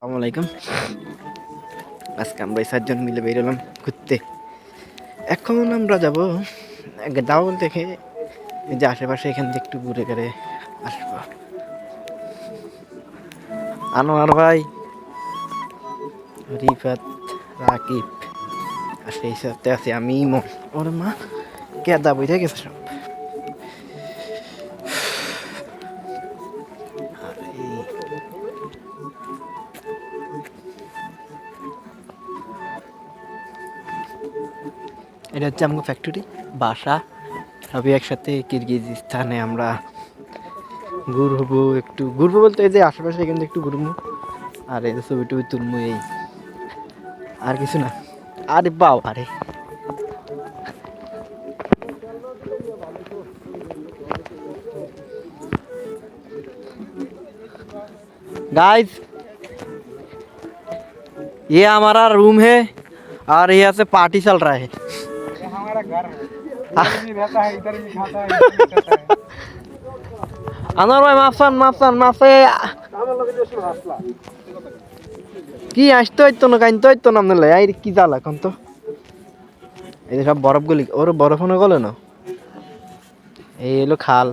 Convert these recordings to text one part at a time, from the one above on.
আসসালামু আলাইকুম। আজকে আমরা ৪ জন মিলে বের হলাম ঘুরতে। এখন আমরা যাব দাউল দেখে এই যে আশেপাশে এখান থেকে একটু ঘুরে ঘুরে আসবো। আনোয়ার ভাই, রিফাত, রাকিব আর সেই সাথে আছি আমি ইমন। ওর মা কেদা বুঝে গেছে সব। আর এটা হচ্ছে আমাকে ফ্যাক্টরি বাসা সবই একসাথে কিরগিজস্তানে আমরা ঘুরবো, একটু ঘুরবো বলতে এই যে আশেপাশে এখান থেকে একটু ঘুরবো আর এই ছবি টবি তুলবো, এই আর কিছু না। আরে বাও, আরে गाइस ये हमारा रूम है और यहाँ से पार्टी चल रहा है। ये हमारा घर है, इधर भी रहता है, इधर भी खाता है, इधर भी खाता है। আনোয়ার ভাই মাফসান মাফসান মাফে আমার লগে যে শুরু হাসলা কি আসতে হইতো না কাইনতে হইতো না আমনে এই কি জাল এখন তো এই যে সব বরফগুলি ওর বরফ না গলে না, এই হলো খাল।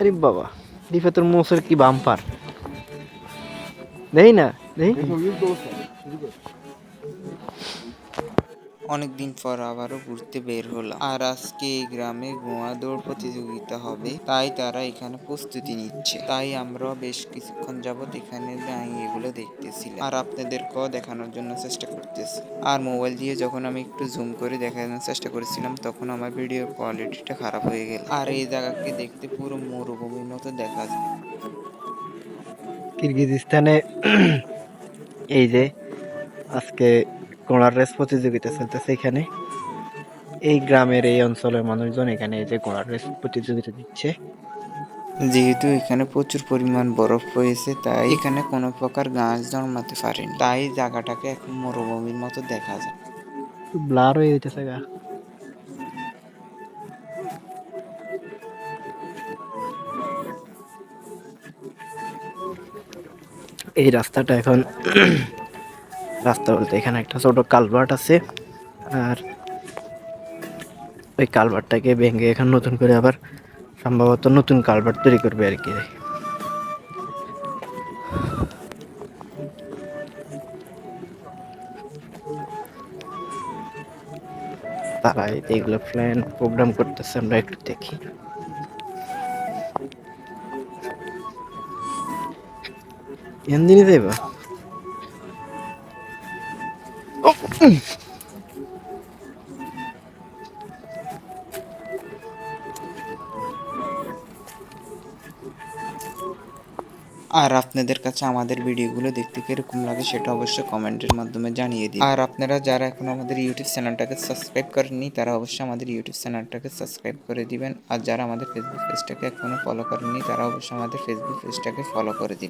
আরে বাবা, দিফে তোর মোসের কি বাম্পার দেই না দেই। অনেকদিন পর আবারও ঘুরতে বের হলাম। আর আজকে এই গ্রামে গোয়া দৌড় প্রতিযোগিতা হবে, তাই তারা এখানে প্রস্তুতি নিচ্ছে। তাই আমরাও বেশ কিছুক্ষণ যাবত এখানে দাঁড়িয়ে এগুলো দেখতেছিলাম আর আপনাদেরকেও দেখানোর জন্য চেষ্টা করতেছি। আর মোবাইল দিয়ে যখন আমি একটু জুম করে দেখানোর চেষ্টা করেছিলাম তখন আমার ভিডিও কোয়ালিটিটা খারাপ হয়ে গেল। আর এই জায়গাকে দেখতে পুরো মরুভূমির মতো দেখা যায়। কিরগিজস্তানে এই যে আজকে ঘোড়ার রেস প্রতিযোগিতা চলতেছে এখানে। এই গ্রামের এই অঞ্চলের মানুষজন এখানে এই যে ঘোড়ার রেস প্রতিযোগিতা দিচ্ছে। যেহেতু এখানে প্রচুর পরিমাণ বরফ রয়েছে তাই এখানে কোনো প্রকার গাছ জন্মাতে পারেনি, তাই জায়গাটাকে এখন মরুভূমির মতো দেখা যায়। ব্লার হয়ে যেতেছে গা। এই রাস্তাটা এখন রাস্তা বলতে এখানে একটা ছোট কালভার্ট আছে, আর ওই কালভার্টটাকে ভেঙে এখন নতুন করে আবার সম্ভবত নতুন কালভার্ট তৈরি করবে আর কি। তারা এইগুলো প্ল্যান প্রোগ্রাম করতেছে, আমরা একটু দেখি। এমদিনই দেবা আর আপনাদের কাছে আমাদের ভিডিওগুলো দেখতে কিরকম লাগে সেটা অবশ্যই কমেন্টের মাধ্যমে জানিয়ে দিন। আর আপনারা যারা এখন আমাদের ইউটিউব চ্যানেলটাকে সাবস্ক্রাইব করেননি তারা অবশ্যই আমাদের ইউটিউব চ্যানেলটাকে সাবস্ক্রাইব করে দিবেন। আর যারা আমাদের ফেসবুক পেজটাকে এখনো ফলো করেননি তারা অবশ্যই আমাদের ফেসবুক পেজটাকে ফলো করে দিন।